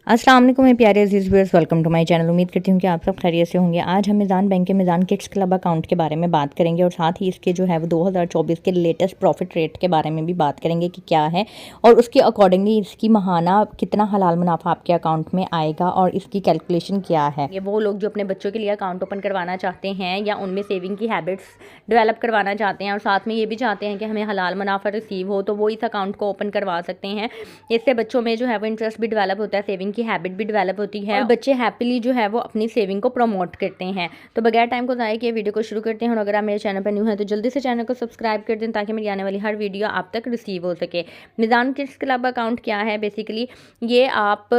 अस्सलाम वालेकुम मेरे प्यारे अजीज़ viewers, welcome to my channel. उम्मीद करती हूँ कि आप सब खैरियत से होंगे। आज हम मिज़ान बैंक के मिज़ान किड्स क्लब अकाउंट के बारे में बात करेंगे और साथ ही इसके जो है वो 2024 के लेटेस्ट प्रॉफिट रेट के बारे में भी बात करेंगे कि क्या है और उसके अकॉर्डिंगली इसकी माहाना कितना हलाल मुनाफा आपके अकाउंट में आएगा और इसकी कैलकुलेशन क्या है। ये वो लोग जो अपने बच्चों के लिए अकाउंट ओपन करवाना चाहते हैं या उनमें सेविंग की हैबिट्स डेवलप करवाना चाहते हैं और साथ में ये भी चाहते हैं कि हमें हलाल मुनाफा रिसीव हो, तो वो इस अकाउंट को ओपन करवा सकते हैं। इससे बच्चों में जो है वो इंटरेस्ट भी डेवलप होता है, सेविंग की हैबिट भी डेवलप होती है और बच्चे हैप्पीली जो है वो अपनी सेविंग को प्रमोट करते हैं। तो बगैर टाइम को ज़ाया किए वीडियो को शुरू करते हैं और अगर आप मेरे चैनल पर न्यू हैं तो जल्दी से चैनल को सब्सक्राइब कर दें ताकि मेरी आने वाली हर वीडियो आप तक रिसीव हो सके। मिज़ान किड्स क्लब अकाउंट क्या है? बेसिकली ये आप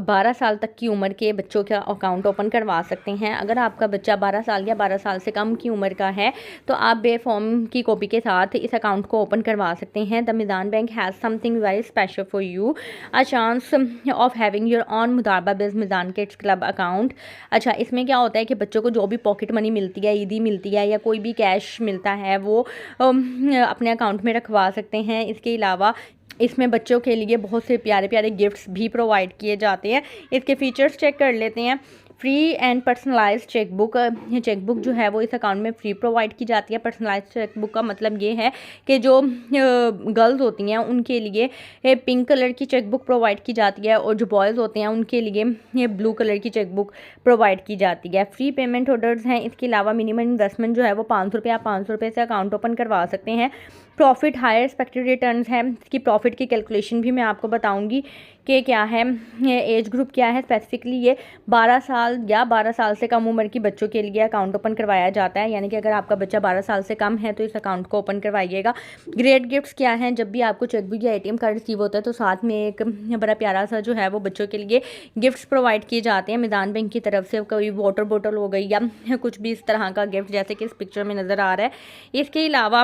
12 साल तक की उम्र के बच्चों का अकाउंट ओपन करवा सकते हैं। अगर आपका बच्चा 12 साल या 12 साल से कम की उम्र का है तो आप बे फॉर्म की कॉपी के साथ इस अकाउंट को ओपन करवा सकते हैं। The Meezan bank has something very special for you, a chance of having your own मुदारबा बिज़ मिज़ान किड्स क्लब अकाउंट। अच्छा, इसमें क्या होता है कि बच्चों को जो भी पॉकेट मनी मिलती है, ईदी मिलती है या कोई भी कैश मिलता है वो अपने अकाउंट में रखवा सकते हैं। इसके अलावा इसमें बच्चों के लिए बहुत से प्यारे प्यारे गिफ्ट्स भी प्रोवाइड किए जाते हैं। इसके फीचर्स चेक कर लेते हैं। फ्री एंड पर्सनलाइज्ड चेकबुक जो है वो इस अकाउंट में फ्री प्रोवाइड की जाती है। पर्सनलाइज्ड चेकबुक का मतलब ये है कि जो गर्ल्स होती हैं उनके लिए पिंक कलर की चेकबुक प्रोवाइड की जाती है और जो बॉयज़ होते हैं उनके लिए ये ब्लू कलर की चेकबुक प्रोवाइड की जाती है। फ्री पेमेंट ऑर्डर्स हैं। इसके अलावा मिनिमम इन्वेस्टमेंट जो है वो 500 रुपये, आप 500 रुपये से अकाउंट ओपन करवा सकते हैं। प्रॉफिट हायर एक्सपेक्टेड रिटर्न्स है। इसकी प्रॉफिट की कैलकुलेशन भी मैं आपको बताऊंगी कि क्या है। एज ग्रुप क्या है? स्पेसिफिकली ये 12 साल या 12 साल से कम उम्र की बच्चों के लिए अकाउंट ओपन करवाया जाता है, यानी कि अगर आपका बच्चा 12 साल से कम है तो इस अकाउंट को ओपन करवाइएगा। ग्रेट गिफ्ट्स क्या हैं? जब भी आपको चेकबुक या ATM कार्ड रिसीव होता है तो साथ में एक बड़ा प्यारा सा जो है वो बच्चों के लिए गिफ्ट्स प्रोवाइड किए जाते हैं मिज़ान बैंक की तरफ से। कोई वाटर बोतल हो गई या कुछ भी इस तरह का गिफ्ट जैसे कि इस पिक्चर में नज़र आ रहा है। इसके अलावा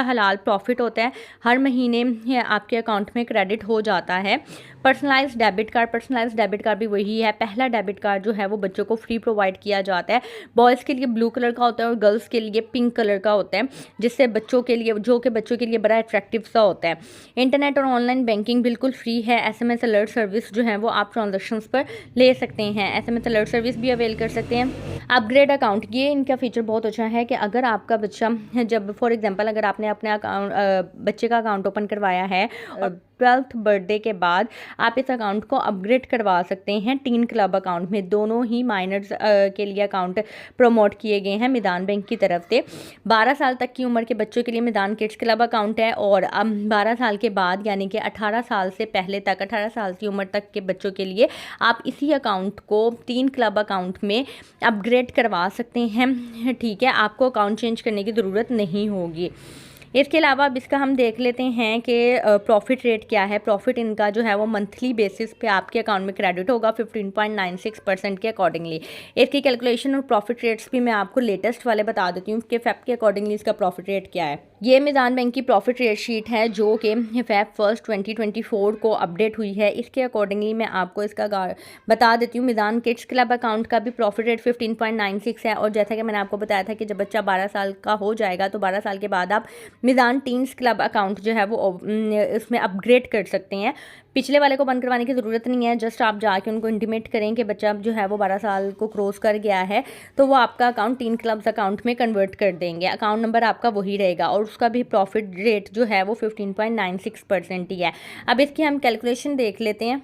हलाल प्रॉफिट होता है, हर महीने आपके अकाउंट में क्रेडिट हो जाता है। पर्सनलाइज्ड डेबिट कार्ड भी वही है। पहला डेबिट कार्ड जो है वो बच्चों को फ्री प्रोवाइड किया जाता है। बॉयज़ के लिए ब्लू कलर का होता है और गर्ल्स के लिए पिंक कलर का होता है, जिससे बच्चों के लिए बड़ा अट्रैक्टिव सा होता है। इंटरनेट और ऑनलाइन बैंकिंग बिल्कुल फ्री है। SMS अलर्ट सर्विस जो है वो आप ट्रांजेक्शन्स पर ले सकते हैं। SMS अलर्ट सर्विस भी अवेल कर सकते हैं। अपग्रेड अकाउंट, ये इनका फीचर बहुत अच्छा है कि अगर आपका बच्चा जब फॉर एग्जांपल अगर आपने अपने बच्चे का अकाउंट ओपन करवाया है और 12th बर्थडे के बाद आप इस अकाउंट को अपग्रेड करवा सकते हैं टीन क्लब अकाउंट में। दोनों ही माइनर्स के लिए अकाउंट प्रमोट किए गए हैं मिज़ान बैंक की तरफ से। 12 साल तक की उम्र के बच्चों के लिए मिज़ान किड्स क्लब अकाउंट है और अब 12 साल के बाद यानी कि 18 साल से पहले तक 18 साल की उम्र तक के बच्चों के लिए आप इसी अकाउंट को टीन क्लब अकाउंट में अपग्रेड करवा सकते हैं। ठीक है, आपको अकाउंट चेंज करने की ज़रूरत नहीं होगी। इसके अलावा अब इसका हम देख लेते हैं कि प्रॉफिट रेट क्या है। प्रॉफिट इनका जो है वो मंथली बेसिस पे आपके अकाउंट में क्रेडिट होगा 15.96% के अकॉर्डिंगली। इसकी कैलकुलेशन और प्रॉफिट रेट्स भी मैं आपको लेटेस्ट वाले बता देती हूँ कि फेब के अकॉर्डिंगली इसका प्रॉफिट रेट क्या है। ये मिज़ान बैंक की प्रॉफिट रेट शीट है जो कि फेब 1 2024 को अपडेट हुई है। इसके अकॉर्डिंगली मैं आपको इसका बता देती हूँ। मिज़ान किड्स क्लब अकाउंट का भी प्रॉफिट रेट 15.96 है और जैसा कि मैंने आपको बताया था कि जब बच्चा 12 साल का हो जाएगा तो 12 साल के बाद आप मिज़ान टीन्स क्लब अकाउंट जो है वो इसमें अपग्रेड कर सकते हैं। पिछले वाले को बंद करवाने की ज़रूरत नहीं है, जस्ट आप जाके उनको इंटीमेट करें कि बच्चा जो है वो 12 साल को क्रॉस कर गया है तो वो आपका अकाउंट टीन क्लब्स अकाउंट में कन्वर्ट कर देंगे। अकाउंट नंबर आपका वही रहेगा और उसका भी प्रॉफिट रेट जो है वो 15.96% ही है। अब इसकी हम कैलकुलेशन देख लेते हैं।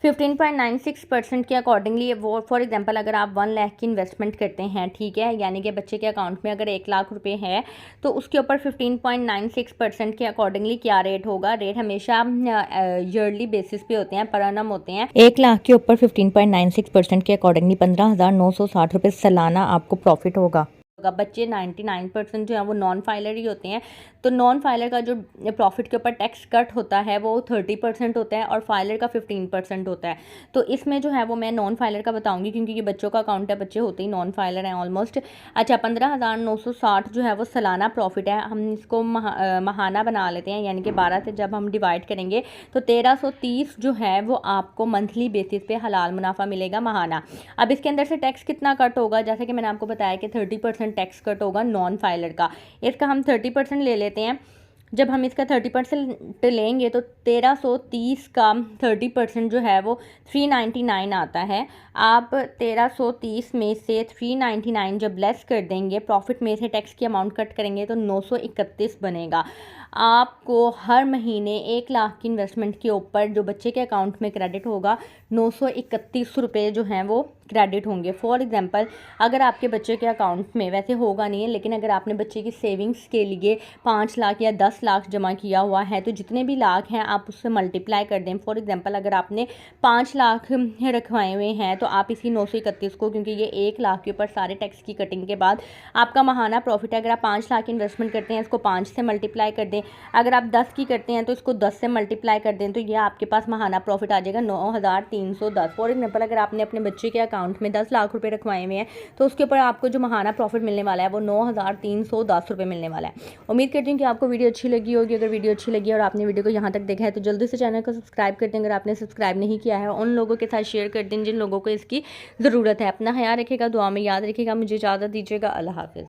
15.96% के अकॉर्डिंगली वो फॉर एग्जांपल अगर आप 1 लाख की इन्वेस्टमेंट करते हैं, ठीक है, यानी कि बच्चे के अकाउंट में अगर 1 लाख रुपए है तो उसके ऊपर 15.96% के अकॉर्डिंगली क्या रेट होगा। रेट हमेशा ईयरली बेसिस पे होते हैं, पर एनम होते हैं। 1 लाख के ऊपर 15.96% के अकॉर्डिंगली 15,960 रुपये सालाना आपको प्रॉफिट होगा। बच्चे 99% जो है वो नॉन फाइलर ही होते हैं, तो नॉन फाइलर का जो प्रॉफिट के ऊपर टैक्स कट होता है वो 30% होता है और फाइलर का 15% होता है। तो इसमें जो है वो मैं नॉन फाइलर का बताऊंगी क्योंकि ये बच्चों का अकाउंट है, बच्चे होते ही नॉन फाइलर हैं ऑलमोस्ट। अच्छा, 15,960 जो है वो सालाना प्रॉफिट है। हम इसको महाना बना लेते हैं, यानी कि 12 से जब हम डिवाइड करेंगे तो 1330 जो है वो आपको मंथली बेसिस पे हलाल मुनाफा मिलेगा महाना। अब इसके अंदर से टैक्स कितना कट होगा, जैसे कि मैंने आपको बताया कि 30% टैक्स कट होगा नॉन फाइलर का। इसका हम 30% ले लेते हैं। जब हम इसका 30% लेंगे तो 1330 का 30% जो है वो 399 आता है। आप 1330 में से 399 जब लेस कर देंगे, प्रॉफिट में से टैक्स की अमाउंट कट करेंगे तो 931 बनेगा। आपको हर महीने 1 लाख की इन्वेस्टमेंट के ऊपर जो बच्चे के अकाउंट में क्रेडिट होगा 931 रुपये जो हैं वो क्रेडिट होंगे। फॉर एग्जांपल, अगर आपके बच्चे के अकाउंट में, वैसे होगा नहीं है, लेकिन अगर आपने बच्चे की सेविंग्स के लिए 5 लाख या 10 लाख जमा किया हुआ है तो जितने भी लाख हैं आप उससे मल्टीप्लाई कर दें। फॉर एग्जांपल, अगर आपने 5 लाख रखवाए हुए हैं तो आप इसी 931 को, क्योंकि ये 1 लाख के ऊपर सारे टैक्स की कटिंग के बाद आपका माहाना प्रॉफिट है, अगर आप 5 लाख इन्वेस्टमेंट करते हैं इसको 5 से मल्टीप्लाई कर दें, अगर आप 10 की करते हैं तो इसको 10 से मल्टीप्लाई कर दें, तो ये आपके पास माहाना प्रॉफिट आ जाएगा 9310। फॉर एग्जांपल, अगर आपने अपने बच्चे के अकाउंट में 10 लाख रुपए रखवाए हुए हैं तो उसके ऊपर आपको जो माहाना प्रॉफिट मिलने वाला है वो 9310 रुपये मिलने वाला है। उम्मीद करती हूँ कि आपको वीडियो अच्छी लगी होगी। अगर वीडियो अच्छी लगी और आपने वीडियो को यहाँ तक देखा है तो जल्दी से चैनल को सब्सक्राइब कर दें। अगर आपने सब्सक्राइब नहीं किया है उन लोगों के साथ शेयर कर दें जिन लोगों को इसकी ज़रूरत है। अपना ख्याल रखिएगा, दुआ में याद रखिएगा। मुझे इजाज़त दीजिएगा। अल्लाह हाफ़िज़।